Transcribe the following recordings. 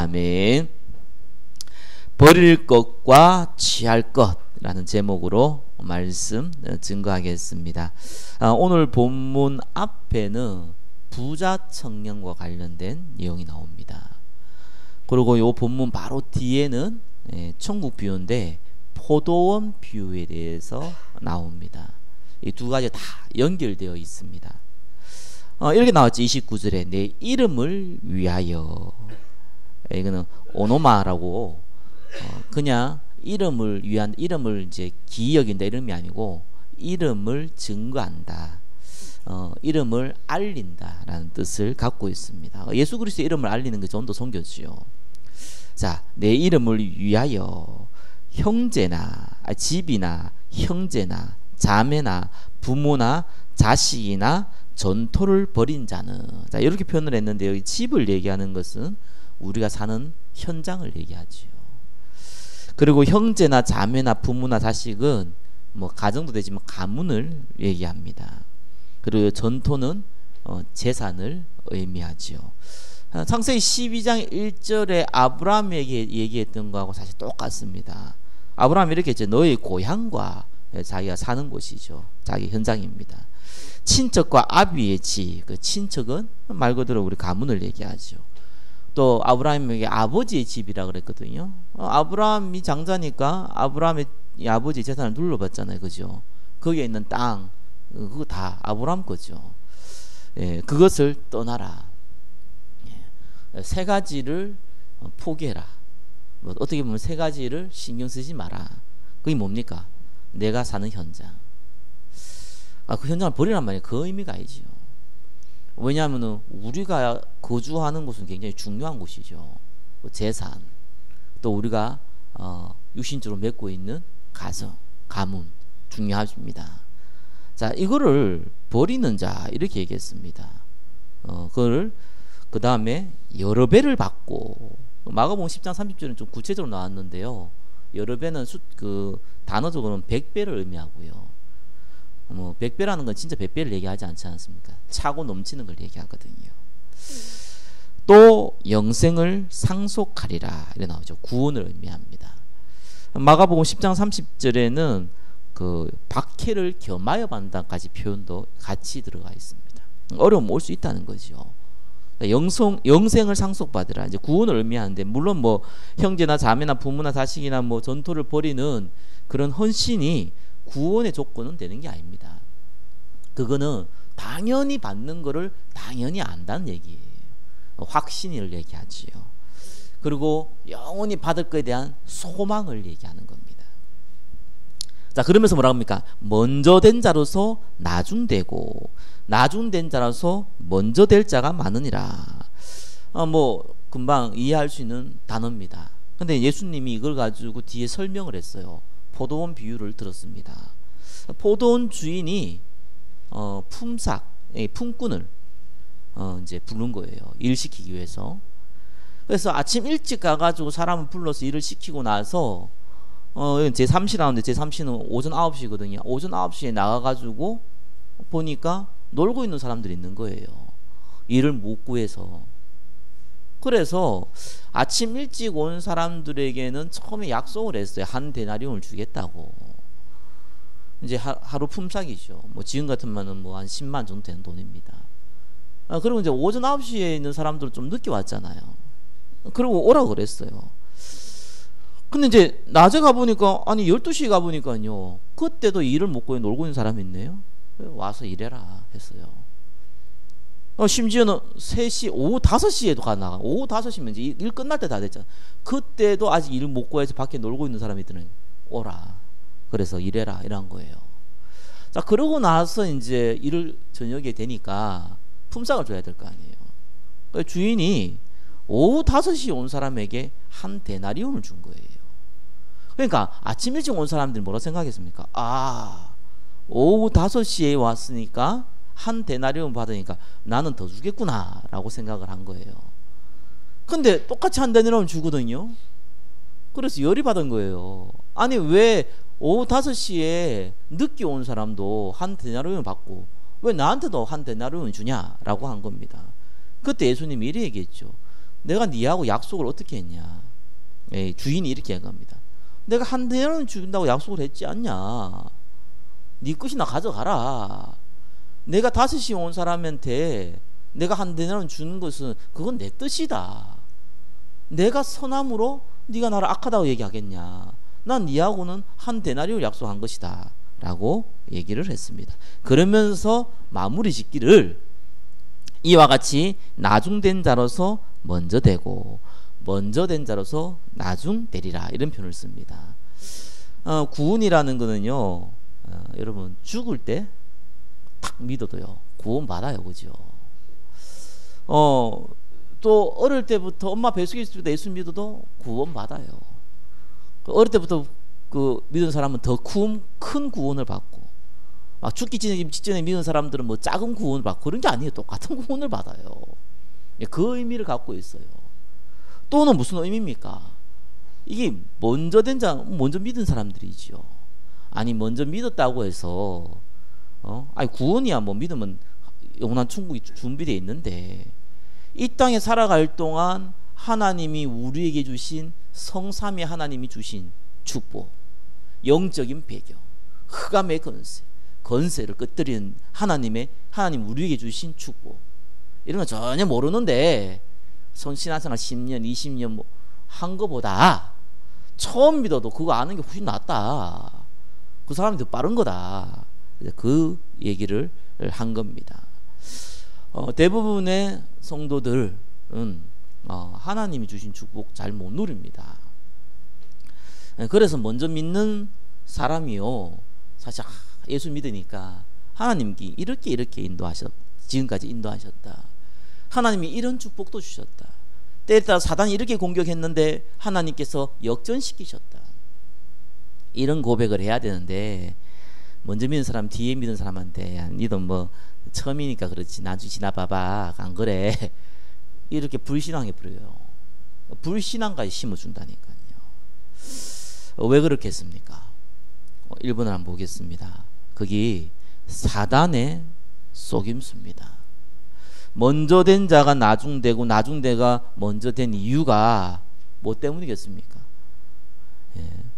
아멘. 버릴 것과 취할 것라는 제목으로 말씀 증거하겠습니다. 오늘 본문 앞에는 부자 청년과 관련된 내용이 나옵니다. 그리고 이 본문 바로 뒤에는 천국 비유인데 포도원 비유에 대해서 나옵니다. 이 두 가지 다 연결되어 있습니다. 이렇게 나왔죠. 29절에 내 이름을 위하여. 이거는 오노마라고 그냥 이름을 위한, 이름을 이제 기억인다 이름이 아니고 이름을 증거한다, 이름을 알린다라는 뜻을 갖고 있습니다. 예수 그리스도의 이름을 알리는 게 전도 선교지요. 자, 내 이름을 위하여 형제나 집이나 형제나 자매나 부모나 자식이나 전토를 벌인 자는, 자, 이렇게 표현을 했는데 여기 집을 얘기하는 것은 우리가 사는 현장을 얘기하지요. 그리고 형제나 자매나 부모나 자식은 뭐 가정도 되지만 가문을 얘기합니다. 그리고 전토는 재산을 의미하지요. 창세기 12장 1절에 아브라함에게 얘기했던 거하고 사실 똑같습니다. 아브라함이 이렇게 했죠. 너의 고향과 자기가 사는 곳이죠. 자기 현장입니다. 친척과 아비의 집, 그 친척은 말 그대로 우리 가문을 얘기하죠. 또 아브라함에게 아버지의 집이라 그랬거든요. 아브라함이 장자니까 아브라함의 아버지 재산을 눌러봤잖아요, 그죠? 거기에 있는 땅, 그거 다 아브라함 거죠. 예, 그것을 떠나라. 예, 세 가지를 포기해라. 뭐 어떻게 보면 세 가지를 신경 쓰지 마라. 그게 뭡니까? 내가 사는 현장. 그 현장을 버리란 말이에요. 그 의미가 아니지요. 왜냐하면 우리가 거주하는 곳은 굉장히 중요한 곳이죠. 재산, 또 우리가 육신적으로 맺고 있는 가정, 가문 중요합니다. 자, 이거를 버리는 자 이렇게 얘기했습니다. 그걸 그 다음에 여러 배를 받고, 마가복음 10장 30절은 좀 구체적으로 나왔는데요. 여러 배는 그 단어적으로는 100배를 의미하고요. 뭐 100배라는 건 진짜 100배를 얘기하지 않지 않습니까? 차고 넘치는 걸 얘기하거든요. 또 영생을 상속하리라 이렇게 나오죠. 구원을 의미합니다. 마가복음 10장 30절에는 그 박해를 겸하여 받는다까지 표현도 같이 들어가 있습니다. 어려움 올 수 있다는 거죠. 영생을 상속받으라, 이제 구원을 의미하는데, 물론 뭐 형제나 자매나 부모나 자식이나 뭐 전토를 벌이는 그런 헌신이 구원의 조건은 되는 게 아닙니다. 그거는 당연히 받는 거를 당연히 안다는 얘기예요. 확신을 얘기하지요. 그리고 영원히 받을 것에 대한 소망을 얘기하는 겁니다. 자, 그러면서 뭐라고 합니까? 먼저 된 자로서 나중되고 나중된 자로서 먼저 될 자가 많으니라. 뭐 금방 이해할 수 있는 단어입니다. 근데 예수님이 이걸 가지고 뒤에 설명을 했어요. 포도원 비유를 들었습니다. 포도원 주인이 품꾼을 이제 부른 거예요. 일 시키기 위해서. 그래서 아침 일찍 가가지고 사람을 불러서 일을 시키고 나서 제3시 나오는데 제3시는 오전 9시거든요. 오전 9시에 나가가지고 보니까 놀고 있는 사람들이 있는 거예요. 일을 못 구해서. 그래서 아침 일찍 온 사람들에게는 처음에 약속을 했어요. 한 데나리온을 주겠다고. 이제 하루 품삯이죠. 뭐 지금 같으면은 뭐 한 10만 정도 되는 돈입니다. 그리고 이제 오전 9시에 있는 사람들은 좀 늦게 왔잖아요. 그리고 오라고 그랬어요. 근데 이제 낮에 가보니까, 아니 12시에 가보니까요, 그때도 일을 못 구해 놀고 있는 사람이 있네요. 와서 일해라 했어요. 심지어는 3시, 오후 5시에도 나가. 오후 5시면 이제 일 끝날 때 다 됐잖아. 그때도 아직 일을 못 구해서 밖에 놀고 있는 사람이 있더니 오라. 그래서 일해라. 이런 거예요. 자, 그러고 나서 이제 일을 저녁에 되니까 품삯을 줘야 될 거 아니에요. 그러니까 주인이 오후 5시에 온 사람에게 한 데나리온을 준 거예요. 그러니까 아침 일찍 온 사람들이 뭐라 생각했습니까? 오후 5시에 왔으니까 한 데나리온 받으니까 나는 더 주겠구나 라고 생각을 한 거예요. 근데 똑같이 한 데나리온 주거든요. 그래서 열이 받은 거예요. 아니 왜 오후 5시에 늦게 온 사람도 한 데나리온 받고 왜 나한테도 한 데나리온 주냐라고 한 겁니다. 그때 예수님이 이렇게 얘기했죠. 내가 니하고 약속을 어떻게 했냐. 주인이 이렇게 한 겁니다. 내가 한 대나리온 준다고 약속을 했지 않냐. 네 것이나 가져가라. 내가 5시에 온 사람한테 내가 한 대나리온 주는 것은 그건 내 뜻이다. 내가 선함으로 네가 나를 악하다고 얘기하겠냐. 난 니하고는 한 데나리온을 약속한 것이다 라고 얘기를 했습니다. 그러면서 마무리 짓기를 이와 같이 나중된 자로서 먼저 되고 먼저 된 자로서 나중 되리라, 이런 표현을 씁니다. 구원이라는 거는요, 여러분 죽을 때 탁 믿어도요 구원 받아요. 그죠? 또 어릴 때부터 엄마 뱃속에 있을 때 예수 믿어도 구원 받아요. 어릴 때부터 그 믿은 사람은 더 큰 구원을 받고, 막 죽기 직전에 믿은 사람들은 뭐 작은 구원을 받고 그런 게 아니에요. 똑같은 구원을 받아요. 그 의미를 갖고 있어요. 또는 무슨 의미입니까? 이게 먼저 된 자, 먼저 믿은 사람들이죠. 아니 먼저 믿었다고 해서 아니 구원이야 뭐 믿으면 영원한 천국이 준비되어 있는데, 이 땅에 살아갈 동안 하나님이 우리에게 주신 성삼위 하나님이 주신 축복, 영적인 배경, 흑암의 건세를 끄트리는 하나님 우리에게 주신 축복, 이런 건 전혀 모르는데 신앙생활 10년 20년 뭐 한 거보다 처음 믿어도 그거 아는 게 훨씬 낫다. 그 사람이 더 빠른 거다. 그 얘기를 한 겁니다. 대부분의 성도들은 하나님이 주신 축복 잘 못 누립니다. 그래서 먼저 믿는 사람이요, 사실 예수 믿으니까 하나님이 이렇게 지금까지 인도하셨다. 하나님이 이런 축복도 주셨다. 때에 따라 사단이 이렇게 공격했는데 하나님께서 역전시키셨다. 이런 고백을 해야 되는데, 먼저 믿는 사람 뒤에 믿는 사람한테 니도 뭐 처음이니까 그렇지 나중에 지나봐봐 안 그래, 이렇게 불신앙해 버려요. 불신앙까지 심어준다니까요. 왜 그렇게 했습니까? 1번을 한번 보겠습니다. 거기 사단의 속임수입니다. 먼저 된 자가 나중되고 나중대가 먼저 된 이유가 뭐 때문이겠습니까?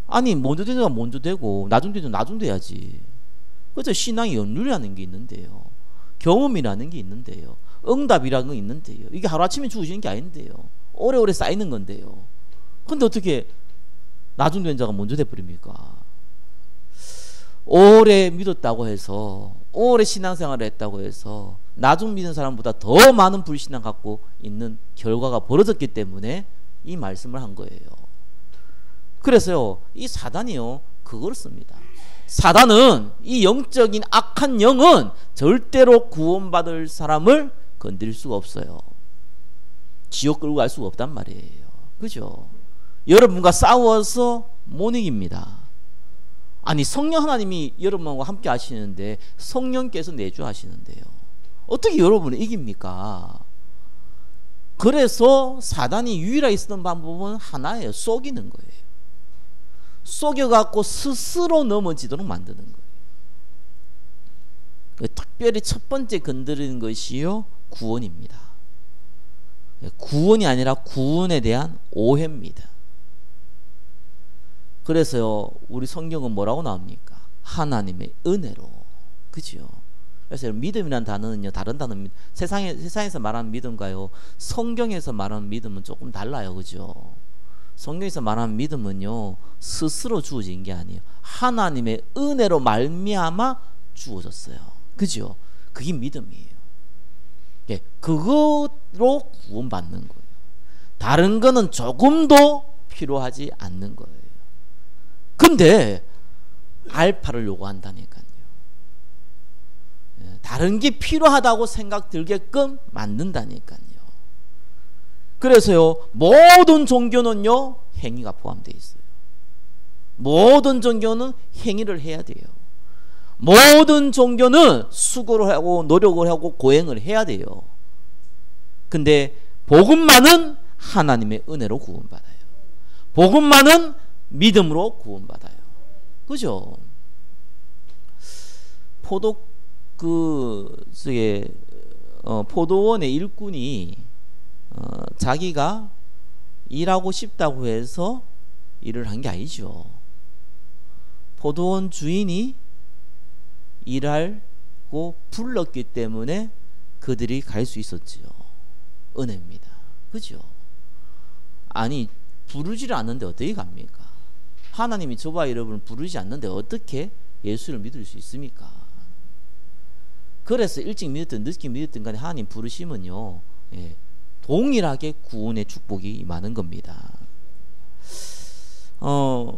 아니 먼저 된 자가 먼저 되고 나중된 자가 나중돼야지. 그죠? 신앙이 연륜이라는 게 있는데요, 경험이라는 게 있는데요, 응답이라는 게 있는데요, 이게 하루아침에 주어지는 게 아닌데요, 오래오래 쌓이는 건데요. 근데 어떻게 나중된 자가 먼저 돼버립니까? 오래 믿었다고 해서, 오래 신앙생활을 했다고 해서 나중 믿은 사람보다 더 많은 불신앙 갖고 있는 결과가 벌어졌기 때문에 이 말씀을 한 거예요. 그래서요, 이 사단이요 그걸 씁니다. 사단은 이 영적인 악한 영은 절대로 구원받을 사람을 건드릴 수가 없어요. 지옥 끌고 갈 수가 없단 말이에요. 그죠? 여러분과 싸워서 못 이깁니다. 아니 성령 하나님이 여러분과 함께 하시는데, 성령께서 내주하시는데요, 어떻게 여러분을 이깁니까? 그래서 사단이 유일하게 쓰는 방법은 하나예요. 속이는 거예요. 속여갖고 스스로 넘어지도록 만드는 거예요. 특별히 첫 번째 건드리는 것이요 구원입니다. 구원이 아니라 구원에 대한 오해입니다. 그래서요 우리 성경은 뭐라고 나옵니까? 하나님의 은혜로. 그죠? 그래서 믿음이라는 단어는요 다른 단어입니다. 세상에서 말하는 믿음과요 성경에서 말하는 믿음은 조금 달라요. 그죠? 성경에서 말하는 믿음은요 스스로 주어진 게 아니에요. 하나님의 은혜로 말미암아 주어졌어요. 그죠? 그게 믿음이에요. 예, 그거로 구원받는 거예요. 다른 거는 조금도 필요하지 않는 거예요. 근데 알파를 요구한다니까요. 예, 다른 게 필요하다고 생각 들게끔 만든다니까요. 그래서요 모든 종교는요 행위가 포함되어 있어요. 모든 종교는 행위를 해야 돼요. 모든 종교는 수고를 하고 노력을 하고 고행을 해야 돼요. 근데 복음만은 하나님의 은혜로 구원받아요. 복음만은 믿음으로 구원받아요. 그죠? 포도원의 일꾼이 자기가 일하고 싶다고 해서 일을 한 게 아니죠. 포도원 주인이 일하고 불렀기 때문에 그들이 갈 수 있었지요. 은혜입니다. 그죠? 아니 부르지를 않는데 어떻게 갑니까? 하나님이 저와 여러분을 부르지 않는데 어떻게 예수를 믿을 수 있습니까? 그래서 일찍 믿었든 늦게 믿었든 간에 하나님 부르시면요, 동일하게 구원의 축복이 임하는 겁니다.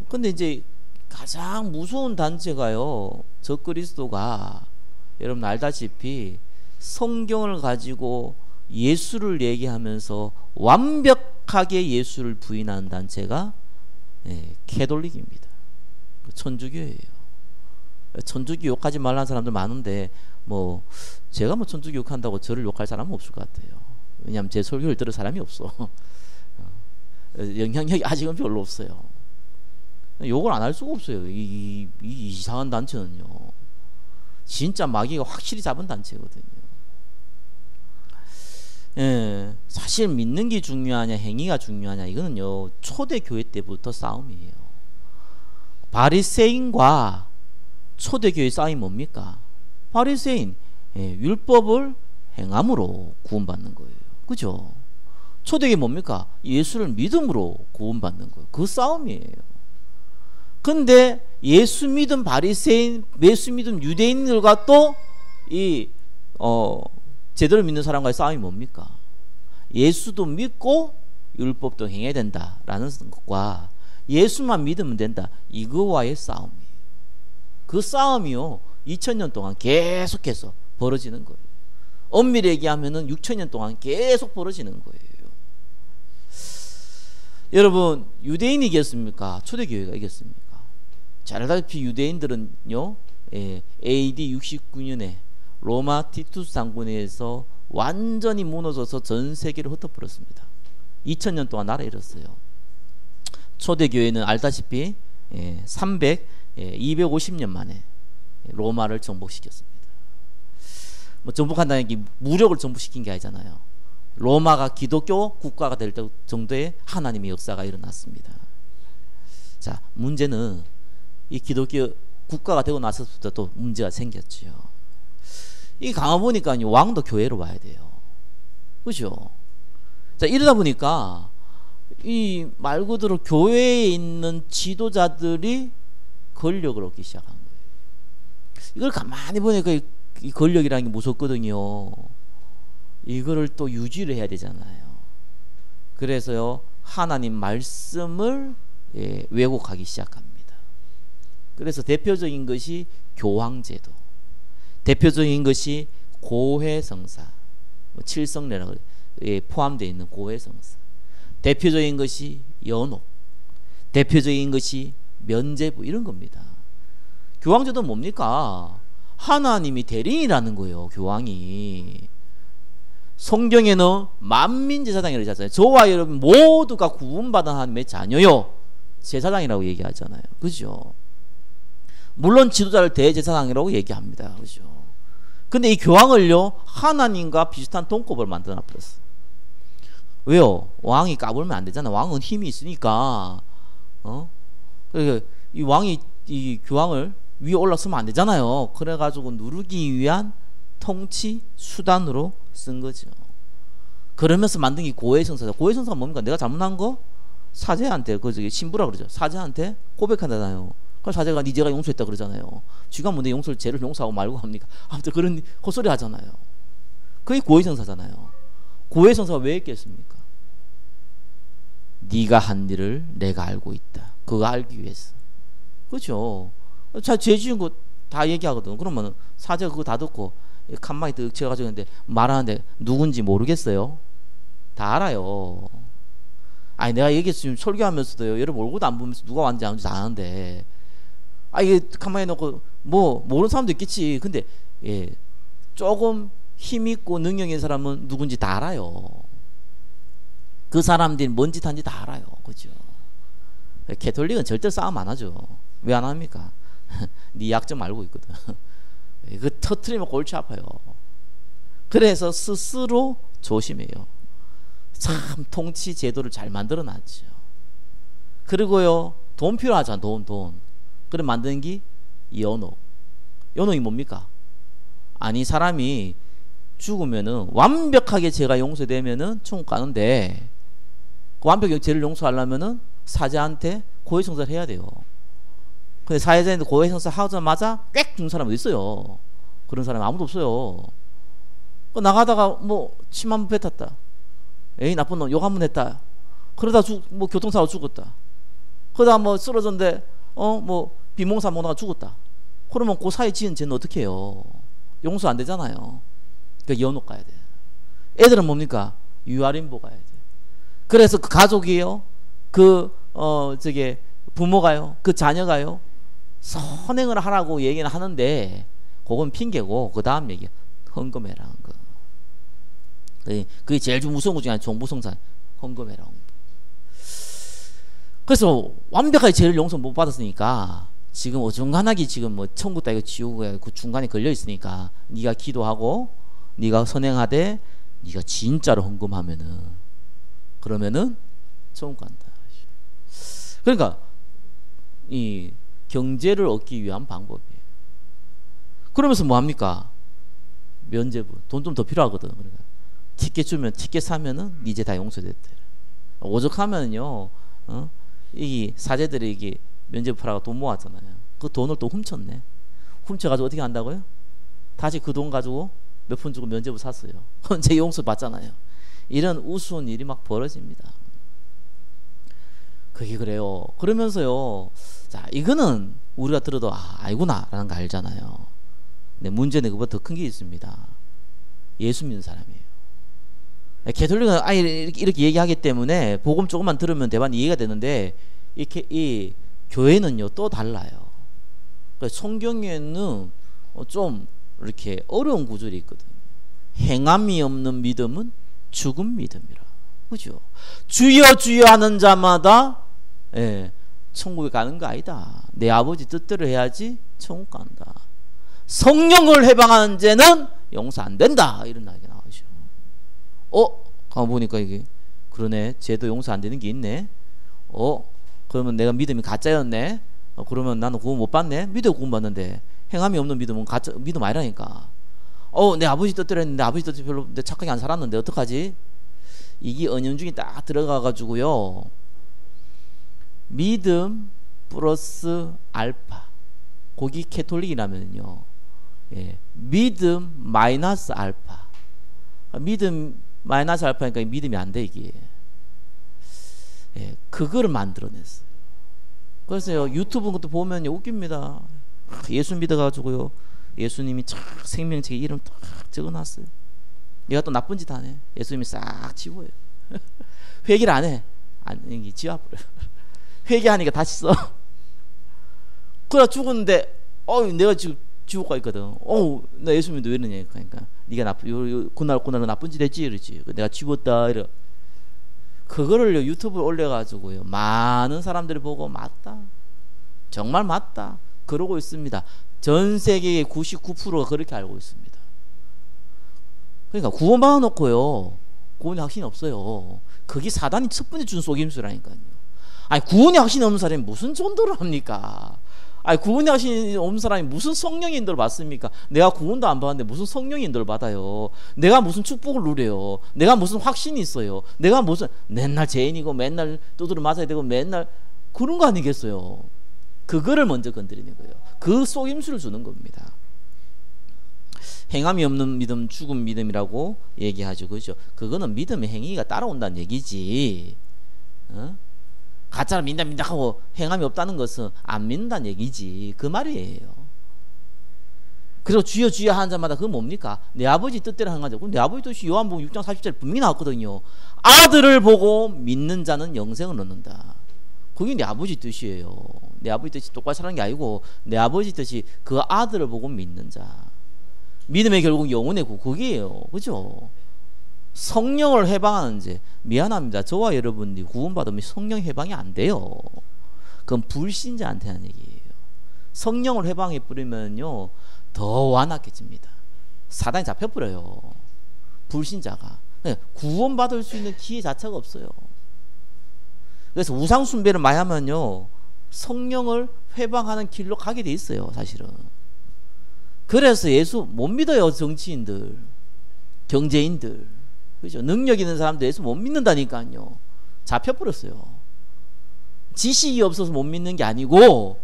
근데 이제 가장 무서운 단체가요, 적그리스도가 여러분 알다시피 성경을 가지고 예수를 얘기하면서 완벽하게 예수를 부인하는 단체가 캐톨릭입니다. 천주교예요. 천주교 욕하지 말라는 사람들 많은데 뭐 제가 뭐 천주교 욕한다고 저를 욕할 사람은 없을 것 같아요. 왜냐하면 제 설교를 들을 사람이 없어. 영향력이 아직은 별로 없어요. 욕을 안 할 수가 없어요. 이 이상한 단체는요, 진짜 마귀가 확실히 잡은 단체거든요. 사실 믿는 게 중요하냐 행위가 중요하냐, 이거는요 초대교회 때부터 싸움이에요. 바리새인과 초대교회 싸움이 뭡니까? 바리새인 율법을 행함으로 구원받는 거예요. 그죠? 초대교회 뭡니까? 예수를 믿음으로 구원받는 거예요. 그 싸움이에요. 근데 예수 믿은 바리새인, 예수 믿은 유대인들과 또 이 제대로 믿는 사람과의 싸움이 뭡니까? 예수도 믿고 율법도 행해야 된다라는 것과 예수만 믿으면 된다, 이거와의 싸움이에요. 그 싸움이요 2000년 동안 계속해서 벌어지는 거예요. 엄밀히 얘기하면은 6000년 동안 계속 벌어지는 거예요. 여러분, 유대인이 이겼습니까? 초대교회가 이겼습니까? 잘 알다시피 유대인들은요, AD 69년에 로마 티투스 장군에 의해서 완전히 무너져서 전 세계를 흩어버렸습니다. 2000년 동안 나라 잃었어요. 초대교회는 알다시피 250년 만에 로마를 정복시켰습니다. 뭐 정복한다는 게 무력을 정복시킨 게 아니잖아요. 로마가 기독교 국가가 될 정도의 하나님의 역사가 일어났습니다. 자, 문제는 이 기독교 국가가 되고 나서부터 또 문제가 생겼죠. 이 가만 보니까 왕도 교회로 와야 돼요. 그죠? 자, 이러다 보니까 이 말 그대로 교회에 있는 지도자들이 권력을 얻기 시작한 거예요. 이걸 가만히 보니까 이 권력이라는 게 무섭거든요. 이거를 또 유지를 해야 되잖아요. 그래서요, 하나님 말씀을 왜곡하기 시작합니다. 그래서 대표적인 것이 교황제도, 대표적인 것이 고해성사, 칠성례라고 포함되어 있는 고해성사, 대표적인 것이 연옥, 대표적인 것이 면제부, 이런 겁니다. 교황제도 뭡니까? 하나님이 대리인이라는 거예요. 교황이. 성경에는 만민제사장이라고 하잖아요. 저와 여러분 모두가 구원받은 하나님의 자녀요, 제사장이라고 얘기하잖아요. 그죠? 물론 지도자를 대제사장이라고 얘기합니다. 그죠? 근데 이 교황을요, 하나님과 비슷한 동급을 만들어 놨어요. 왜요? 왕이 까불면 안 되잖아. 왕은 힘이 있으니까. 그러니까 이 왕이 이 교황을 위에 올라서면 안 되잖아요. 그래가지고 누르기 위한 통치 수단으로 쓴 거죠. 그러면서 만든 게 고해성사죠. 고해성사가 뭡니까? 내가 잘못한 거 사제한테, 그 신부라 그러죠. 사제한테 고백한다나요. 그래서 사제가 네 죄가 용서했다 그러잖아요. 쥐가 뭔데 용서를, 죄를 용서하고 말고 합니까? 아무튼 그런 헛소리 하잖아요. 그게 고해성사잖아요. 고해성사가 왜 했겠습니까? 네가 한 일을 내가 알고 있다. 그거 알기 위해서. 그렇죠. 자, 죄 지은 거 다 얘기하거든. 그러면 사제가 그거 다 듣고 칸막이 득 쳐가지고 있는데 말하는데 누군지 모르겠어요? 다 알아요. 아니, 내가 얘기했으면 설교하면서도요, 여러분 얼굴도 안 보면서 누가 왔는지 안 왔는지 다 아는데, 이게 칸막이 놓고 뭐 모르는 사람도 있겠지. 근데 조금 힘있고 능력 있는 사람은 누군지 다 알아요. 그 사람들이 뭔 짓 한지 다 알아요. 그죠? 캐톨릭은 절대 싸움 안 하죠. 왜 안 합니까? 네 약점 알고 있거든. 그 터트리면 골치 아파요. 그래서 스스로 조심해요. 참 통치 제도를 잘 만들어 놨죠. 그리고요, 돈 필요하잖아. 돈. 그래 만드는 게 연옥. 연옥이 뭡니까? 아니, 사람이 죽으면은 완벽하게 죄가 용서되면은 천국 가는데, 그 완벽하게 죄를 용서하려면은 사자한테 고해성사를 해야 돼요. 근데 사자한테 고해성사 하자마자 꽥 죽는 사람이 어디 있어요? 그런 사람이 아무도 없어요. 나가다가 뭐 침 한 번 뱉었다, 에이 나쁜 놈, 욕 한 번 했다, 그러다 뭐 교통사고 죽었다, 그러다 뭐 쓰러졌는데 뭐 비몽사 못하다가 죽었다, 그러면 그 사이 지은 죄는 어떻게 해요? 용서 안 되잖아요. 그러니까 연옥 가야 돼. 애들은 뭡니까? 유아림보 가야 돼. 그래서 그 가족이에요, 저게 부모가요, 그 자녀가요, 선행을 하라고 얘기는 하는데 그건 핑계고, 그 다음 얘기야. 헌금해라는 거. 그게 제일 무서운 것 중에 하나, 종부성산. 헌금해라. 그래서 완벽하게 죄를 용서 못 받았으니까 지금 어중간하게 지금 뭐 천국다 이거 지옥이야 그 중간에 걸려 있으니까, 네가 기도하고 네가 선행하되 네가 진짜로 헌금하면은, 그러면은 천국 간다. 그러니까 이 경제를 얻기 위한 방법이에요. 그러면서 뭐 합니까? 면제부. 돈 좀 더 필요하거든. 그러니까 티켓 주면, 티켓 사면은 이제 다 용서됐대. 오죽하면요, 이 사제들이 이게 면제부 팔아가 돈 모았잖아요. 그 돈을 또 훔쳤네. 훔쳐가지고 어떻게 한다고요? 다시 그 돈 가지고 몇 푼 주고 면제부 샀어요. 제 용서 받잖아요. 이런 우스운 일이 막 벌어집니다. 그게 그래요. 그러면서요, 자, 이거는 우리가 들어도 아이구나 라는 거 알잖아요. 근데 문제는 그보다 더 큰 게 있습니다. 예수 믿는 사람이에요. 개톨릭은 아예 이렇게 얘기하기 때문에 복음 조금만 들으면 대반 이해가 되는데, 이 교회는요 또 달라요. 그러니까 성경에는 좀 이렇게 어려운 구절이 있거든요. 행함이 없는 믿음은 죽은 믿음이라. 그죠? 주여 주여 하는 자마다 천국에 가는 거 아니다. 내 아버지 뜻대로 해야지 천국 간다. 성령을 해방하는 죄는 용서 안 된다. 이런 이야기가 나오죠. 가보니까 이게 그러네. 죄도 용서 안 되는 게 있네. 그러면 내가 믿음이 가짜였네. 그러면 나는 구원 못 받네. 믿어 구원 받는데 행함이 없는 믿음은 가짜 믿음 아니라니까. 내 아버지 뜻대로 했는데 아버지 뜻대로 별로 내 착하게 안 살았는데 어떡하지? 이게 은연중에 딱 들어가 가지고요, 믿음 플러스 알파, 거기 캐톨릭이라면요, 믿음 마이너스 알파. 믿음 마이너스 알파니까 믿음이 안 돼 이게. 그거를 만들어냈어요. 그래서 유튜브 것도 보면 웃깁니다. 예수 믿어가지고요, 예수님이 참 생명책에 이름 딱 적어놨어요. 얘가 또 나쁜 짓 하네. 예수님이 싹 지워요. 회개를 안 해. 안 지워버려. 회개하니까 다시 써. 그러다 죽었는데 내가 지금 지옥 가 있거든. 나 예수 믿는데 왜 이러냐. 그러니까 네가 그날 나쁜 짓 했지 이러지. 내가 지웠다 이러. 그거를 유튜브에 올려가지고요, 많은 사람들이 보고 맞다, 정말 맞다 그러고 있습니다. 전 세계의 99%가 그렇게 알고 있습니다. 그러니까 구원 받아놓고요, 구원의 확신이 없어요. 그게 사단이 첫 번째 준 속임수라니까요. 아니, 구원의 확신이 없는 사람이 무슨 전도를 합니까? 아니, 구원의 확신이 없는 사람이 무슨 성령의 인도를 받습니까? 내가 구원도 안 받았는데 무슨 성령의 인도를 받아요? 내가 무슨 축복을 누려요? 내가 무슨 확신이 있어요? 내가 무슨 맨날 죄인이고 맨날 두드려 맞아야 되고 맨날 그런 거 아니겠어요? 그거를 먼저 건드리는 거예요. 그 속임수를 주는 겁니다. 행함이 없는 믿음 죽은 믿음이라고 얘기하죠. 그죠? 그거는 믿음의 행위가 따라온다는 얘기지. 가짜로 믿는다 하고 행함이 없다는 것은 안 믿는다는 얘기지. 그 말이에요. 그리고 주여 주여 하는 자마다 그건 뭡니까? 내 아버지 뜻대로 하는 거죠. 내 아버지 뜻이 요한복음 6장 40절에 분명히 나왔거든요. 아들을 보고 믿는 자는 영생을 얻는다. 그게 내 아버지 뜻이에요. 내 아버지 뜻이 똑같이 사는 게 아니고 내 아버지 뜻이 그 아들을 보고 믿는 자. 믿음의 결국 영혼의 그거예요. 그죠? 성령을 해방하는 죄. 미안합니다. 저와 여러분이 구원받으면 성령 해방이 안 돼요. 그건 불신자한테 하는 얘기예요. 성령을 해방해 버리면요, 더 완악해집니다. 사단이 잡혀버려요. 불신자가. 구원받을 수 있는 기회 자체가 없어요. 그래서 우상 숭배를 많이 하면요, 성령을 회방하는 길로 가게 돼 있어요, 사실은. 그래서 예수 못 믿어요, 정치인들, 경제인들, 그죠? 능력 있는 사람들 예수 못 믿는다니까요. 잡혀버렸어요. 지식이 없어서 못 믿는 게 아니고,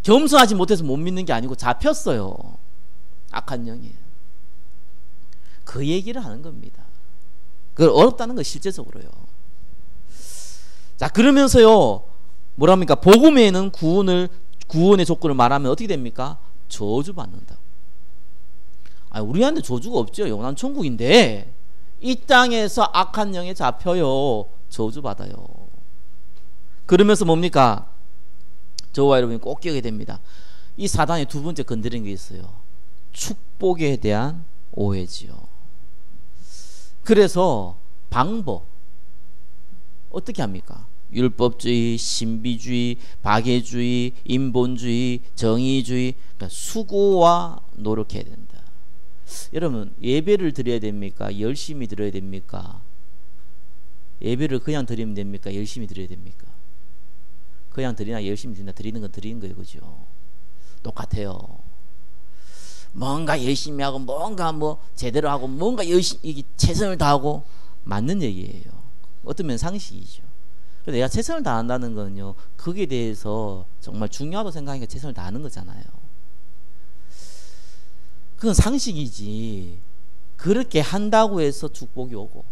겸손하지 못해서 못 믿는 게 아니고 잡혔어요, 악한 영이. 그 얘기를 하는 겁니다. 그걸 어렵다는 거 실제적으로요. 자, 그러면서요, 뭐랍니까? 복음에는 구원의 조건을 말하면 어떻게 됩니까? 저주받는다고. 우리한테 저주가 없죠. 영원한 천국인데 이 땅에서 악한 영에 잡혀요. 저주받아요. 그러면서 뭡니까? 저와 여러분이 꼭 기억해야 됩니다. 이 사단이 두 번째 건드린 게 있어요. 축복에 대한 오해지요. 그래서 방법 어떻게 합니까? 율법주의, 신비주의, 박애주의, 인본주의, 정의주의, 그러니까 수고와 노력해야 된다. 여러분, 예배를 드려야 됩니까? 열심히 드려야 됩니까? 예배를 그냥 드리면 됩니까? 열심히 드려야 됩니까? 그냥 드리나 열심히 드리나, 드리는 건 드리는 거예요, 그죠? 똑같아요. 뭔가 열심히 하고 뭔가 뭐 제대로 하고 뭔가 열심히 최선을 다하고 맞는 얘기예요. 어떤 면 상식이죠. 내가 최선을 다한다는 건요, 거기에 대해서 정말 중요하다고 생각하니까 최선을 다하는 거잖아요. 그건 상식이지, 그렇게 한다고 해서 축복이 오고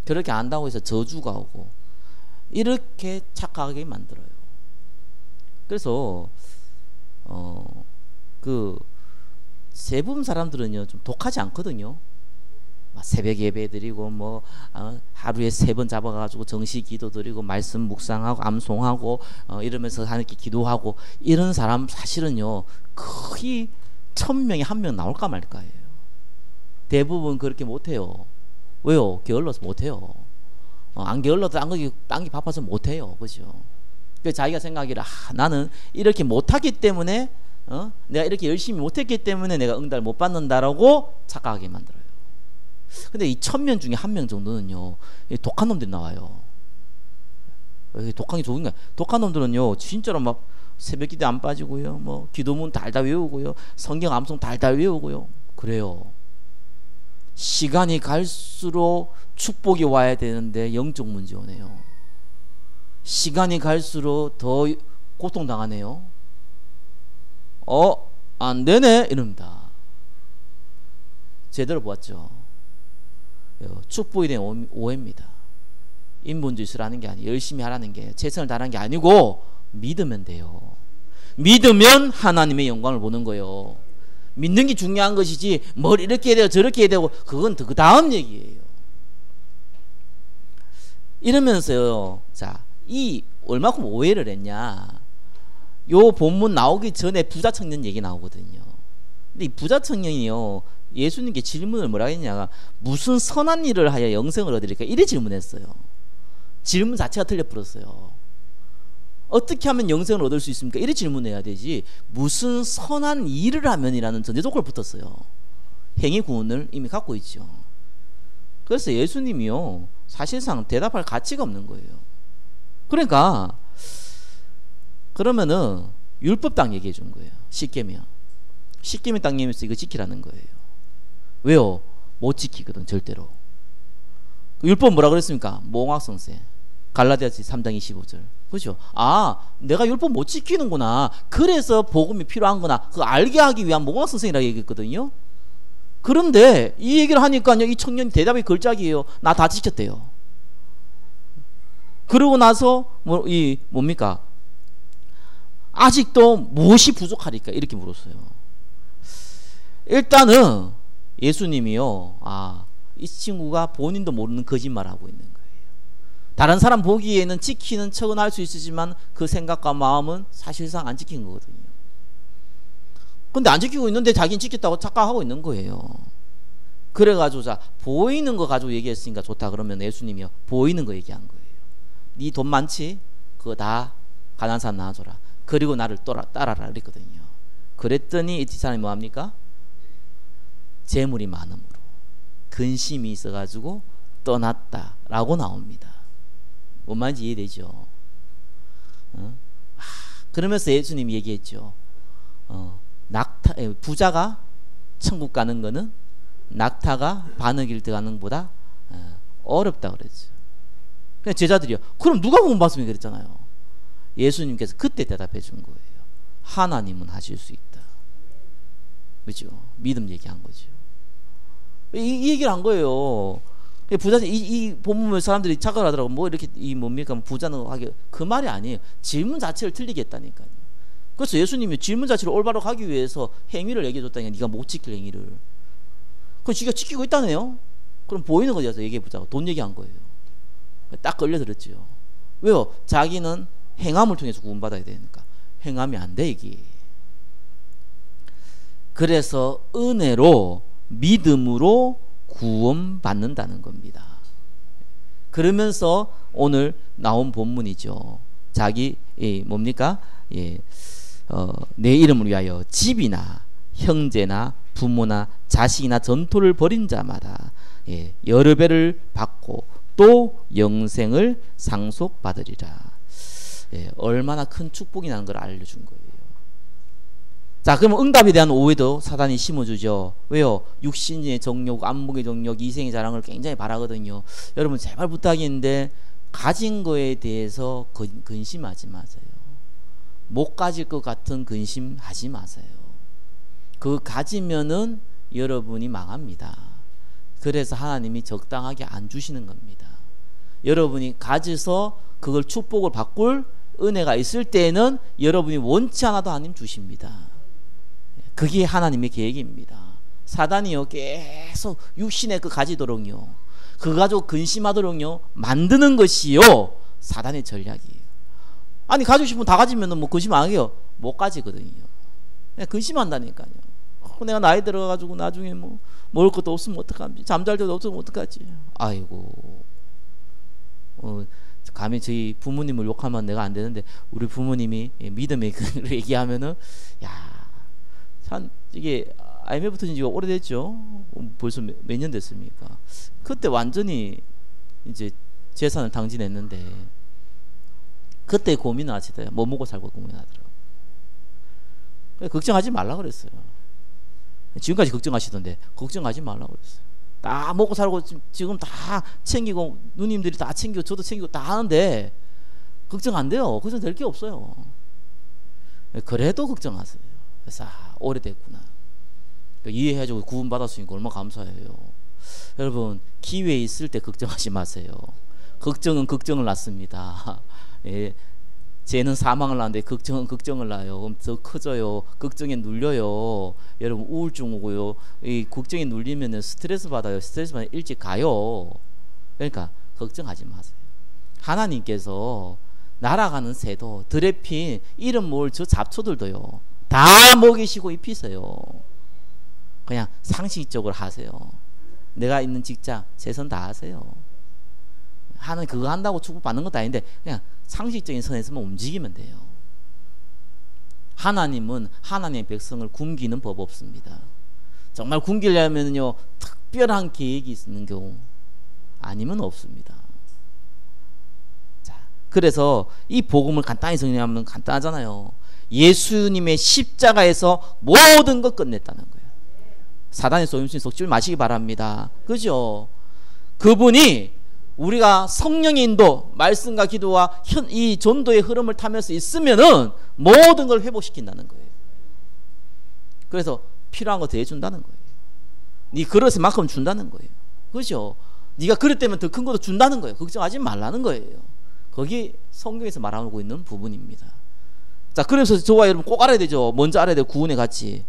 그렇게 안 한다고 해서 저주가 오고 이렇게 착각하게 만들어요. 그래서 그 세분 사람들은요 좀 독하지 않거든요. 새벽 예배 드리고 뭐 하루에 3번 잡아가지고 정시 기도 드리고 말씀 묵상하고 암송하고 이러면서 하나님께 기도하고 이런 사람 사실은요 거의 1000명에 1명 나올까 말까예요. 대부분 그렇게 못해요. 왜요? 게을러서 못해요. 안 게을러도 딴 게 바빠서 못해요. 그죠? 그래서 자기가 생각하기를 나는 이렇게 못하기 때문에 내가 이렇게 열심히 못했기 때문에 내가 응답을 못 받는다라고 착각하게 만들어요. 근데 이 1000명 중에 1명 정도는요 독한 놈들이 나와요. 독한 게 좋은 거야. 독한 놈들은요 진짜로 막 새벽 기도 안 빠지고요, 뭐 기도문 달달 외우고요, 성경 암송 달달 외우고요, 그래요. 시간이 갈수록 축복이 와야 되는데 영적 문제 오네요. 시간이 갈수록 더 고통당하네요. 안 되네 이럽니다. 제대로 보았죠. 축복에 대한 오해입니다. 인본주의라는 게 아니에요. 열심히 하라는 게, 최선을 다하는 게 아니고 믿으면 돼요. 믿으면 하나님의 영광을 보는 거예요. 믿는 게 중요한 것이지 뭘 이렇게 해야 되고 저렇게 해야 되고 그건 그 다음 얘기예요. 이러면서요, 자, 이 얼마큼 오해를 했냐, 요 본문 나오기 전에 부자 청년 얘기 나오거든요. 근데 이 부자 청년이요 예수님께 질문을 뭐라 했냐가 무슨 선한 일을 하여 영생을 얻으리까 이래 질문했어요. 질문 자체가 틀려버렸어요. 어떻게 하면 영생을 얻을 수 있습니까? 이래 질문해야 되지 무슨 선한 일을 하면이라는 전제 조건을 붙었어요. 행위 구원을 이미 갖고 있죠. 그래서 예수님이요 사실상 대답할 가치가 없는 거예요. 그러니까 그러면은 율법당 얘기해 준 거예요. 십계명 땅님에서 이거 지키라는 거예요. 왜요? 못 지키거든 절대로. 율법 뭐라 그랬습니까? 몽학성세 갈라디아서 3장 25절. 그렇죠? 내가 율법 못 지키는구나, 그래서 복음이 필요한구나, 그거 알게 하기 위한 몽학성생이라고 얘기했거든요. 그런데 이 얘기를 하니까요 이 청년이 대답이 걸작이에요. 나 다 지켰대요. 그러고 나서 뭡니까? 아직도 무엇이 부족하리까 이렇게 물었어요. 일단은 예수님이요 이 친구가 본인도 모르는 거짓말을 하고 있는 거예요. 다른 사람 보기에는 지키는 척은 할 수 있으지만 그 생각과 마음은 사실상 안 지킨 거거든요. 근데 안 지키고 있는데 자기는 지켰다고 착각하고 있는 거예요. 그래가지고 자 보이는 거 가지고 얘기했으니까 좋다 그러면 예수님이요 보이는 거 얘기한 거예요. 네 돈 많지? 그거 다 가난한 사람 나눠줘라. 그리고 나를 따라라 그랬거든요. 그랬더니 이 사람이 뭐합니까? 재물이 많음으로 근심이 있어가지고 떠났다라고 나옵니다. 뭔 말인지 이해되죠? 그러면서 예수님이 얘기했죠. 부자가 천국 가는 거는 낙타가 바느길 들어가는 것보다 어렵다 그랬죠. 그냥 제자들이요. 그럼 누가 구원 받습니까? 그랬잖아요. 예수님께서 그때 대답해 준 거예요. 하나님은 하실 수 있다. 그렇죠? 믿음 얘기한 거죠. 이 얘기를 한 거예요. 부자 이 본문을 사람들이 착각을 하더라고. 뭐 이렇게 이 뭡니까 부자는 하기 그 말이 아니에요. 질문 자체를 틀리게 했다니까요. 그래서 예수님이 질문 자체를 올바로 하기 위해서 행위를 얘기해 줬다니까. 네가 못 지킬 행위를. 그럼 지가 지키고 있다네요. 그럼 보이는 거죠. 얘기해 보자고. 돈 얘기한 거예요. 딱 걸려들었죠. 왜요? 자기는 행함을 통해서 구원받아야 되니까. 행함이 안 돼 이게. 그래서 은혜로 믿음으로 구원받는다는 겁니다. 그러면서 오늘 나온 본문이죠. 자기 뭡니까? 내 이름을 위하여 집이나 형제나 부모나 자식이나 전토를 벌인 자마다 여러 배를 받고 또 영생을 상속받으리라. 얼마나 큰 축복이 나는 걸 알려준 거예요. 자, 그러면 응답에 대한 오해도 사단이 심어주죠. 왜요? 육신의 정욕, 안목의 정욕, 이생의 자랑을 굉장히 바라거든요. 여러분 제발 부탁인데 가진 거에 대해서 근심하지 마세요. 못 가질 것 같은 근심하지 마세요. 그거 가지면은 여러분이 망합니다. 그래서 하나님이 적당하게 안 주시는 겁니다. 여러분이 가져서 그걸 축복을 바꿀 은혜가 있을 때에는 여러분이 원치 않아도 하나님 주십니다. 그게 하나님의 계획입니다. 사단이요 계속 육신의 그 가지도록요 그거 가지고 근심하도록요 만드는 것이요 사단의 전략이에요. 아니 가지고 싶으면 다 가지면 뭐 근심 안 해요. 못 가지거든요. 그냥 근심한다니까요. 내가 나이 들어가지고 나중에 뭐 먹을 것도 없으면 어떡하지? 잠잘 때도 없으면 어떡하지? 아이고 감히 저희 부모님을 욕하면 내가 안 되는데 우리 부모님이 믿음의 그 얘기하면은 야 참 이게 IMF 터진 지가 오래됐죠. 벌써 몇 년 됐습니까? 그때 완전히 이제 재산을 당진했는데 그때 고민을 하시더라고요. 뭐 먹고 살고 고민하더라고요. 걱정하지 말라 그랬어요. 지금까지 걱정하시던데 걱정하지 말라 그랬어요. 다 먹고 살고 지금 다 챙기고 누님들이 다 챙기고 저도 챙기고 다 하는데 걱정 안 돼요. 걱정될 게 없어요. 그래도 걱정하세요. 그래서 오래됐구나. 이해해주고 구원받았으니까 얼마나 감사해요. 여러분 기회 있을 때 걱정하지 마세요. 걱정은 걱정을 낳습니다. 예, 죄는 사망을 낳는데 걱정은 걱정을 낳아요. 그럼 더 커져요. 걱정에 눌려요. 여러분 우울증 오고요. 이 걱정에 눌리면 스트레스 받아요. 스트레스 받으면 일찍 가요. 그러니까 걱정하지 마세요. 하나님께서 날아가는 새도 드레핀 이름 모을 저 잡초들도요 다 먹이시고 입히세요. 그냥 상식적으로 하세요. 내가 있는 직장 최선 다하세요. 하는 그거 한다고 축복받는 것도 아닌데 그냥 상식적인 선에서만 움직이면 돼요. 하나님은 하나님의 백성을 굶기는 법 없습니다. 정말 굶기려면요 특별한 계획이 있는 경우 아니면 없습니다. 자, 그래서 이 복음을 간단히 정리하면 간단하잖아요. 예수님의 십자가에서 모든 것 끝냈다는 거예요. 사단의 속임수에 속지 마시기 바랍니다. 그죠? 그분이 우리가 성령의 인도, 말씀과 기도와 이 전도의 흐름을 타면서 있으면은 모든 걸 회복시킨다는 거예요. 그래서 필요한 거 대해준다는 거예요. 네 그릇에 만큼 준다는 거예요. 그죠? 네가 그릇 때문에 더 큰 것도 준다는 거예요. 걱정하지 말라는 거예요. 거기 성경에서 말하고 있는 부분입니다. 자, 그래서 저와 여러분 꼭 알아야 되죠. 먼저 알아야 돼요. 구원의 가치.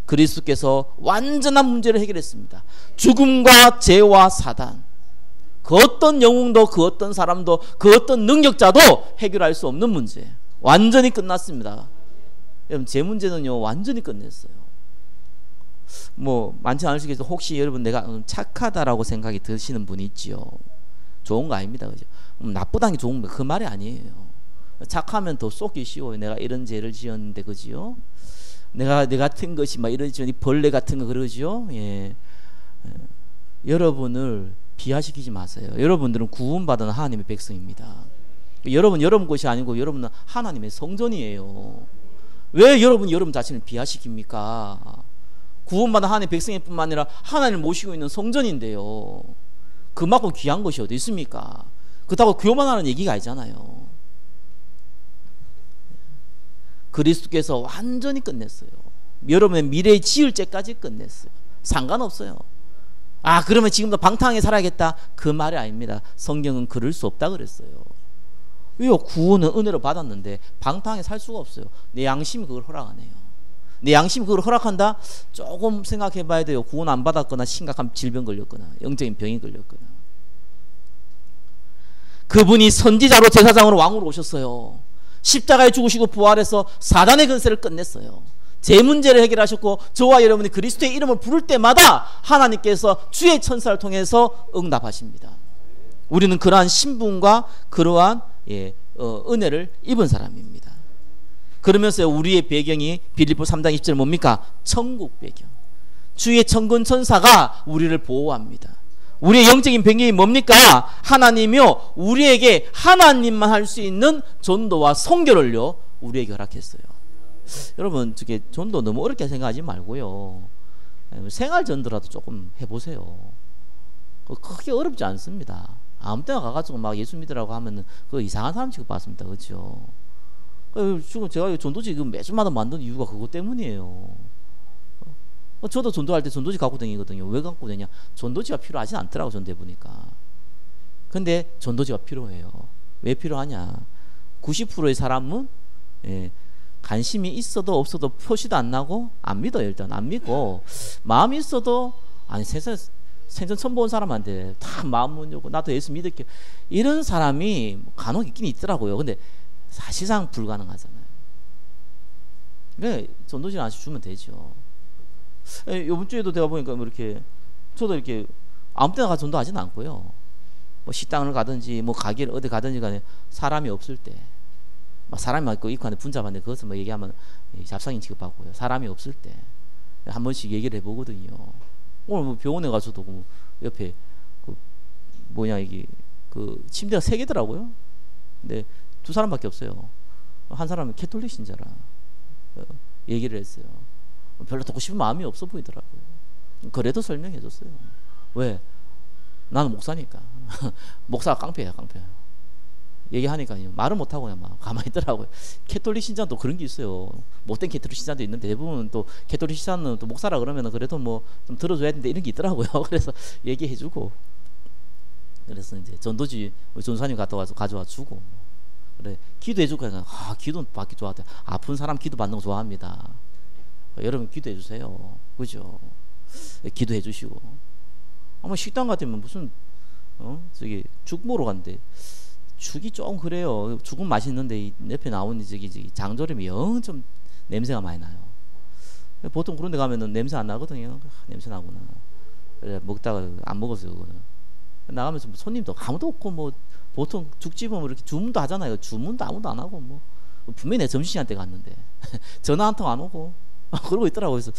그리스도께서 완전한 문제를 해결했습니다. 죽음과 죄와 사단, 그 어떤 영웅도 그 어떤 사람도 그 어떤 능력자도 해결할 수 없는 문제 완전히 끝났습니다. 여러분 제 문제는요 완전히 끝냈어요. 뭐 많지 않으시겠죠. 혹시 여러분 내가 착하다라고 생각이 드시는 분이 있지요. 좋은 거 아닙니다. 그죠? 나쁘다는 게 좋은 거 그 말이 아니에요. 착하면 더 속기 쉬워요. 내가 이런 죄를 지었는데 그지요? 내가 내 같은 것이 막 이런 벌레 같은 거 그러지요? 예. 여러분을 비하시키지 마세요. 여러분들은 구원받은 하나님의 백성입니다. 여러분 것이 아니고 여러분은 하나님의 성전이에요. 왜 여러분 자신을 비하시킵니까? 구원받은 하나님의 백성일 뿐만 아니라 하나님을 모시고 있는 성전인데요. 그만큼 귀한 것이 어디 있습니까? 그렇다고 교만하는 얘기가 아니잖아요. 그리스도께서 완전히 끝냈어요. 여러분의 미래의 지을 때까지 끝냈어요. 상관없어요. 그러면 지금도 방탕하게 살아야겠다, 그 말이 아닙니다. 성경은 그럴 수 없다 그랬어요. 왜요? 구원은 은혜로 받았는데 방탕하게 살 수가 없어요. 내 양심이 그걸 허락하네요. 내 양심이 그걸 허락한다? 조금 생각해 봐야 돼요. 구원 안 받았거나 심각한 질병 걸렸거나 영적인 병이 걸렸거나. 그분이 선지자로 제사장으로 왕으로 오셨어요. 십자가에 죽으시고 부활해서 사단의 근세를 끝냈어요. 제 문제를 해결하셨고, 저와 여러분이 그리스도의 이름을 부를 때마다 하나님께서 주의 천사를 통해서 응답하십니다. 우리는 그러한 신분과 그러한 은혜를 입은 사람입니다. 그러면서 우리의 배경이 빌립보 3장 20절 뭡니까? 천국 배경. 주의 천군 천사가 우리를 보호합니다. 우리의 영적인 배경이 뭡니까? 하나님이요, 우리에게 하나님만 할 수 있는 전도와 선교를요 우리에게 허락했어요. 여러분, 저게 전도 너무 어렵게 생각하지 말고요, 생활 전도라도 조금 해보세요. 크게 어렵지 않습니다. 아무 때나 가가지고 막 예수 믿으라고 하면은 그 이상한 사람 취급받습니다. 그렇죠? 지금 제가 전도지 매주마다 만든 이유가 그것 때문이에요. 저도 전도할 때 전도지 갖고 다니거든요. 왜 갖고 다니냐? 전도지가 필요하진 않더라고, 전도해 보니까. 근데 전도지가 필요해요. 왜 필요하냐? 90%의 사람은 관심이 있어도 없어도 표시도 안 나고 안 믿어요. 일단 안 믿고, 마음이 있어도 세상에 생전 처음 본 사람한테 다 마음 못 열고 나도 예수 믿을게, 이런 사람이 간혹 있긴 있더라고요. 근데 사실상 불가능하잖아요. 그러니까 전도지를 하나씩 주면 되죠. 이번 주에도 내가 보니까 저도 이렇게 아무 때나 가서 전도하지는 않고요. 뭐 식당을 가든지 뭐 가게를 어디 가든지 간에 사람이 없을 때, 막 사람이 막 입고 안에 분잡한데 그것을 뭐 얘기하면 잡상인 취급하고요. 사람이 없을 때 한 번씩 얘기를 해보거든요. 오늘 뭐 병원에 가서도 옆에 이게 침대가 3개더라고요. 근데 2사람밖에 없어요. 한 사람은 캐톨릭 신자라 얘기를 했어요. 별로 듣고 싶은 마음이 없어 보이더라고요. 그래도 설명해 줬어요. 왜? 나는 목사니까. 목사가 깡패야, 깡패. 얘기하니까요, 말을 못하고 그냥 막 가만히 있더라고요. 캐톨릭 신자도 그런 게 있어요. 못된 캐톨릭 신자도 있는데, 대부분 또 캐톨릭 신자는 또 목사라 그러면 그래도 뭐 좀 들어줘야 되는데 이런 게 있더라고요. 그래서 얘기해주고, 그래서 이제 전도지 전사님 갔다 와서 가져와 주고, 그래 기도해주고, 기도 받기 좋아하대. 아픈 사람 기도 받는 거 좋아합니다. 여러분 기도해 주세요. 그죠? 기도해 주시고. 아마 식당 같으면 무슨 저기 죽 먹으러 갔는데 죽이 좀 그래요. 죽은 맛있는데 옆에 나오는 저기 장조림이 영 좀 냄새가 많이 나요. 보통 그런 데 가면은 냄새 안 나거든요. 냄새 나구나. 그래 먹다가 안 먹었어요. 그거는. 나가면서 손님도 아무도 없고, 뭐 보통 죽집은 이렇게 주문도 하잖아요. 주문도 아무도 안 하고, 뭐 분명히 내 점심시간 때 갔는데 전화 한 통 안 오고 그러고 있더라고. 그래서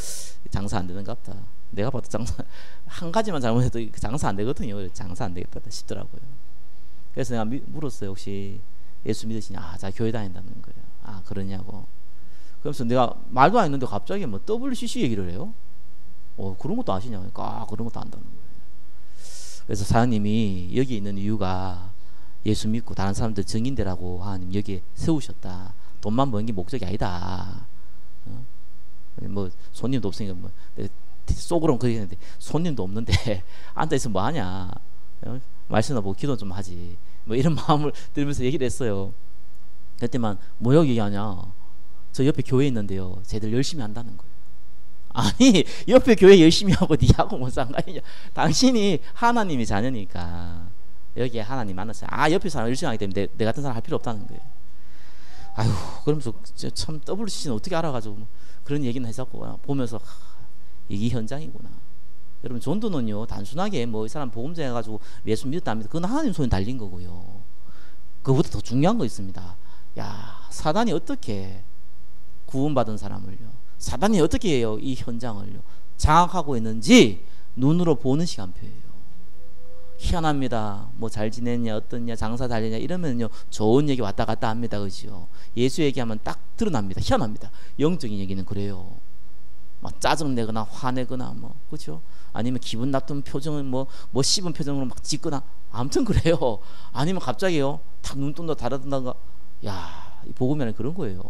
장사 안 되는가 보다. 내가 봐도 장사 한 가지만 잘못해도 장사 안 되거든요. 장사 안 되겠다 싶더라고요. 그래서 내가 물었어요. 혹시 예수 믿으시냐? 자, 교회 다닌다는 거예요. 그러냐고. 그래서 내가 말도 안 했는데 갑자기 뭐 WCC 얘기를 해요. 그런 것도 아시냐? 그러니까 그런 것도 안다는 거예요. 그래서 사장님이 여기 있는 이유가 예수 믿고 다른 사람들 증인되라고 하나님 여기에 세우셨다. 돈만 버는 게 목적이 아니다. 뭐 손님도 없으니까 뭐 속으로는 그렇게 했는데, 손님도 없는데 앉아있으면 뭐하냐, 말씀나 보고 기도 좀 하지, 뭐 이런 마음을 들으면서 얘기를 했어요. 그때만 뭐라고 얘기하냐, 저 옆에 교회 있는데요, 쟤들 열심히 한다는 거예요. 아니, 옆에 교회 열심히 하고 니하고 뭔 상관이냐. 당신이 하나님의 자녀니까 여기에 하나님 만났어요. 옆에 사람 열심히 하기 때문에 내 같은 사람 할 필요 없다는 거예요. 아유, 그러면서 참 WCC는 어떻게 알아가지고 그런 얘기는 했었고, 보면서 이게 현장이구나. 여러분, 전도는요 단순하게 뭐 이 사람 복음 전해가지고 예수 믿었다 안 믿었다, 그건 하나님 손에 달린 거고요. 그거보다 더 중요한 거 있습니다. 사단이 어떻게 구원받은 사람을요, 사단이 어떻게 해요 이 현장을요 장악하고 있는지 눈으로 보는 시간표예요. 희한합니다. 뭐 잘 지냈냐, 어떻냐, 장사 잘 되냐 이러면요 좋은 얘기 왔다 갔다 합니다. 그죠? 예수 얘기하면 딱 드러납니다. 희한합니다. 영적인 얘기는 그래요. 막 짜증내거나 화내거나 뭐 그죠? 아니면 기분 나쁜 표정을 뭐 씹은 표정으로 막 짓거나 아무튼 그래요. 아니면 갑자기요 탁 눈동자 달아든다가 야, 이 복음이라는 그런 거예요.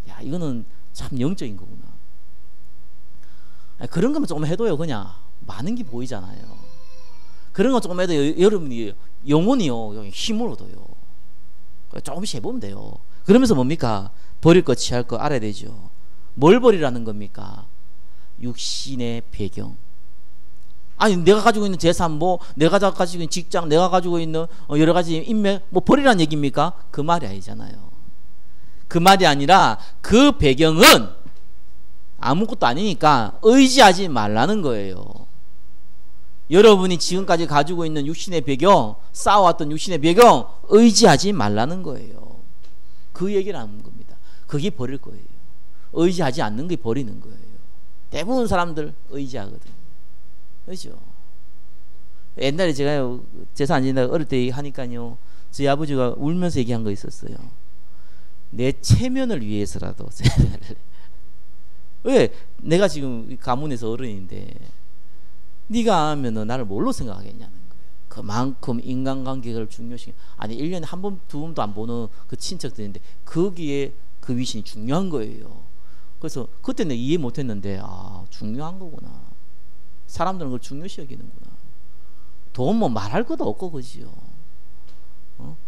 야, 이거는 참 영적인 거구나. 아니, 그런 거만 조금 해도요 그냥 많은 게 보이잖아요. 그런 거 조금 해도 여러분이 영혼이요 힘을 얻어요. 조금씩 해보면 돼요. 그러면서 뭡니까? 버릴 거 취할 거 알아야 되죠. 뭘 버리라는 겁니까? 육신의 배경. 아니 내가 가지고 있는 재산 뭐 내가 가지고 있는 직장 내가 가지고 있는 여러 가지 인맥 뭐 버리라는 얘기입니까? 그 말이 아니잖아요. 그 말이 아니라 그 배경은 아무것도 아니니까 의지하지 말라는 거예요. 여러분이 지금까지 가지고 있는 육신의 배경, 쌓아왔던 육신의 배경 의지하지 말라는 거예요. 그 얘기를 하는 겁니다. 그게 버릴 거예요. 의지하지 않는 게 버리는 거예요. 대부분 사람들 의지하거든요. 그렇죠? 옛날에 제가 제사 안 지낸다고 어릴 때 하니까요 저희 아버지가 울면서 얘기한 거 있었어요. 내 체면을 위해서라도 왜? 내가 지금 가문에서 어른인데 네가 하면은 나를 뭘로 생각하겠냐는 거예요. 그만큼 인간관계를 중요시 아니 1년에 한 번, 두 번도 안 보는 그 친척들인데 거기에 그 위신이 중요한 거예요. 그래서 그때는 이해 못했는데 아 중요한 거구나. 사람들은 그걸 중요시 여기는구나. 돈 뭐 말할 것도 없고 그지요.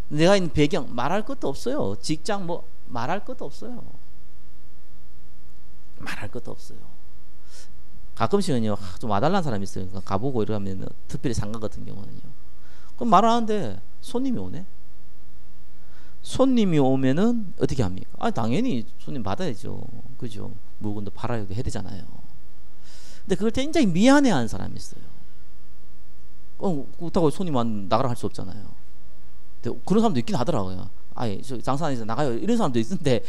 내가 있는 배경 말할 것도 없어요. 직장 뭐 말할 것도 없어요. 말할 것도 없어요. 가끔씩은요 좀 와달라는 사람이 있어요. 가보고 이러면 특별히 상가 같은 경우는요. 그럼 말하는데 손님이 오네. 손님이 오면은 어떻게 합니까? 아 당연히 손님 받아야죠. 그죠? 물건도 팔아야 해야 되잖아요. 근데 그걸 굉장히 미안해하는 사람이 있어요. 그렇다고 손님 나가라 할 수 없잖아요. 근데 그런 사람도 있긴 하더라고요. 아예 장사 안 해서 나가요 이런 사람도 있는데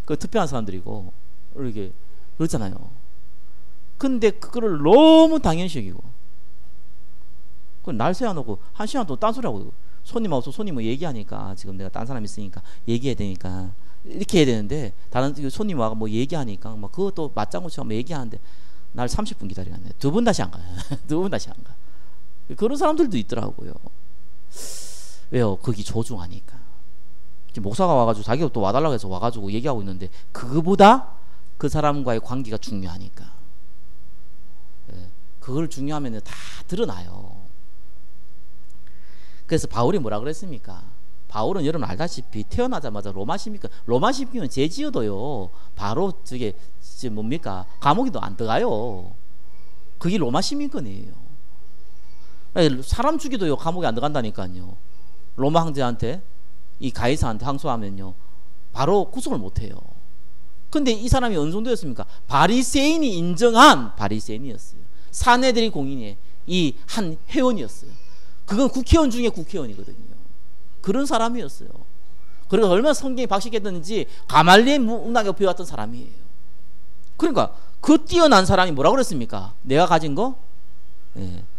그 특별한 사람들이고 이렇게 그렇잖아요. 근데 그거를 너무 당연시 여기고 그걸 날 세워놓고 한 시간 동안 딴소리하고 손님 와서 손님을 얘기하니까 지금 내가 딴 사람 있으니까 얘기해야 되니까 이렇게 해야 되는데 다른 손님 와가 뭐 얘기하니까 막 그것도 맞장구치고 얘기하는데 날 30분 기다리겠네. 두 분 다시 안 가요. 두 분 다시 안 가. 그런 사람들도 있더라고요. 왜요? 거기 조중하니까. 목사가 와가지고 자기가 또 와달라고 해서 와가지고 얘기하고 있는데 그거보다 그 사람과의 관계가 중요하니까. 그걸 중요하면 다 드러나요. 그래서 바울이 뭐라 그랬습니까? 바울은 여러분 알다시피 태어나자마자 로마 시민권 제지어도요 바로 저게 뭡니까? 감옥에도 안 들어가요. 그게 로마 시민권이에요. 사람 죽이도요 감옥에 안 들어간다니까요. 로마 황제한테 이 가이사한테 항소하면요 바로 구속을 못해요. 근데 이 사람이 어느 정도였습니까? 바리새인이 인정한 바리새인이었어요. 사내들이 공인의 이 한 회원이었어요. 그건 국회의원 중에 국회의원이거든요. 그런 사람이었어요. 그리고 얼마나 성경이 박식했던지 가말리엘 문학에 배웠던 사람이에요. 그러니까 그 뛰어난 사람이 뭐라고 그랬습니까? 내가 가진 거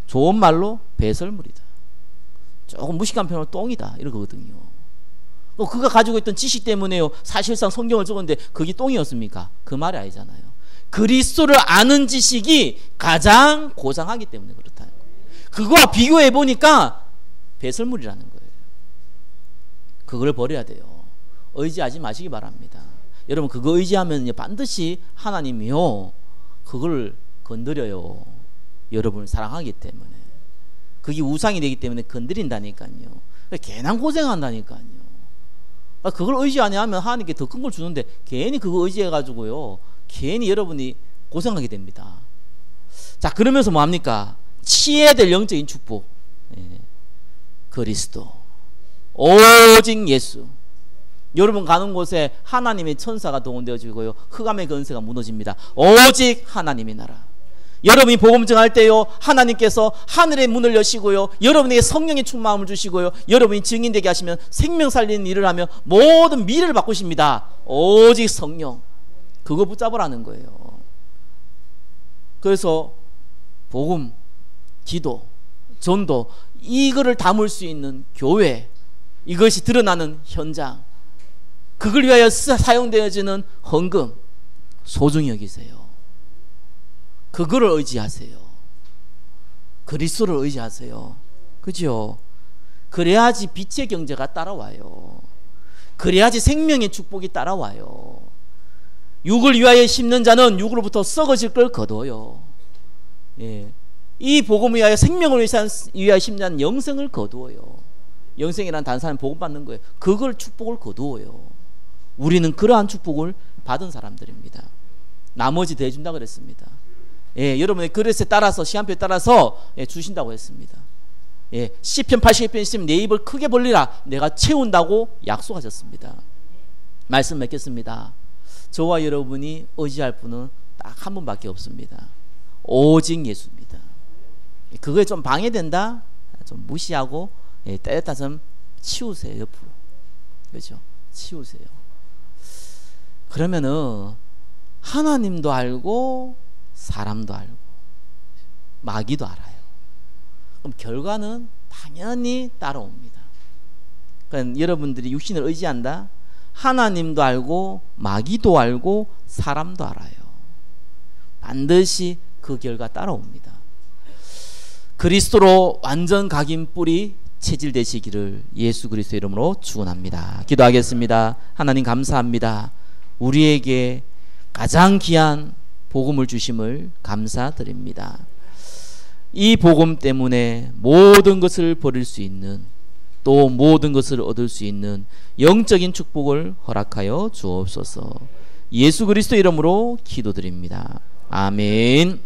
좋은 말로 배설물이다. 조금 무식한 표현으로 똥이다 이러거든요. 그가 가지고 있던 지식 때문에요 사실상 성경을 적었는데 그게 똥이었습니까? 그 말이 아니잖아요. 그리스도를 아는 지식이 가장 고상하기 때문에 그렇다. 그거와 비교해 보니까 배설물이라는 거예요. 그걸 버려야 돼요. 의지하지 마시기 바랍니다. 여러분 그거 의지하면 반드시 하나님이요 그걸 건드려요. 여러분을 사랑하기 때문에. 그게 우상이 되기 때문에 건드린다니까요. 괜한 고생한다니까요. 그걸 의지 안 하면 하나님께 더 큰 걸 주는데 괜히 그거 의지해가지고요 괜히 여러분이 고생하게 됩니다. 자 그러면서 뭐합니까? 취해야 될 영적인 축복. 그리스도 오직 예수. 여러분 가는 곳에 하나님의 천사가 동원되어지고요 흑암의 권세가 무너집니다. 오직 하나님의 나라. 여러분이 복음 전할 때요 하나님께서 하늘의 문을 여시고요 여러분에게 성령의 충만함을 주시고요 여러분이 증인되게 하시면 생명 살리는 일을 하며 모든 미래를 바꾸십니다. 오직 성령. 그거 붙잡으라는 거예요. 그래서 복음, 기도, 전도 이거를 담을 수 있는 교회, 이것이 드러나는 현장, 그걸 위하여 사용되어지는 헌금 소중히 여기세요. 그거를 의지하세요. 그리스도를 의지하세요. 그죠? 그래야지 빛의 경제가 따라와요. 그래야지 생명의 축복이 따라와요. 육을 위하여 심는 자는 육으로부터 썩어질 걸 거둬요. 예. 이 복음을 위하여 생명을 위하여 심는 자는 영생을 거두어요. 영생이란 단사는 복음 받는 거예요. 그걸 축복을 거두어요. 우리는 그러한 축복을 받은 사람들입니다. 나머지 대준다 그랬습니다. 예, 여러분의 그릇에 따라서, 시간표에 따라서 주신다고 했습니다. 예, 시편 81편 있으면 내 입을 크게 벌리라, 내가 채운다고 약속하셨습니다. 말씀 맺겠습니다. 저와 여러분이 의지할 분은 딱 한 분밖에 없습니다. 오직 예수입니다. 그거에 좀 방해된다? 좀 무시하고, 예, 때렸다 좀 치우세요. 옆으로. 그렇죠? 치우세요. 그러면은 하나님도 알고 사람도 알고 마귀도 알아요. 그럼 결과는 당연히 따라옵니다. 그러니까 여러분들이 육신을 의지한다? 하나님도 알고 마귀도 알고 사람도 알아요. 반드시 그 결과 따라옵니다. 그리스도로 완전 각인 뿌리 체질 되시기를 예수 그리스도 이름으로 축원합니다. 기도하겠습니다. 하나님 감사합니다. 우리에게 가장 귀한 복음을 주심을 감사드립니다. 이 복음 때문에 모든 것을 버릴 수 있는, 또 모든 것을 얻을 수 있는 영적인 축복을 허락하여 주옵소서. 예수 그리스도 이름으로 기도드립니다. 아멘.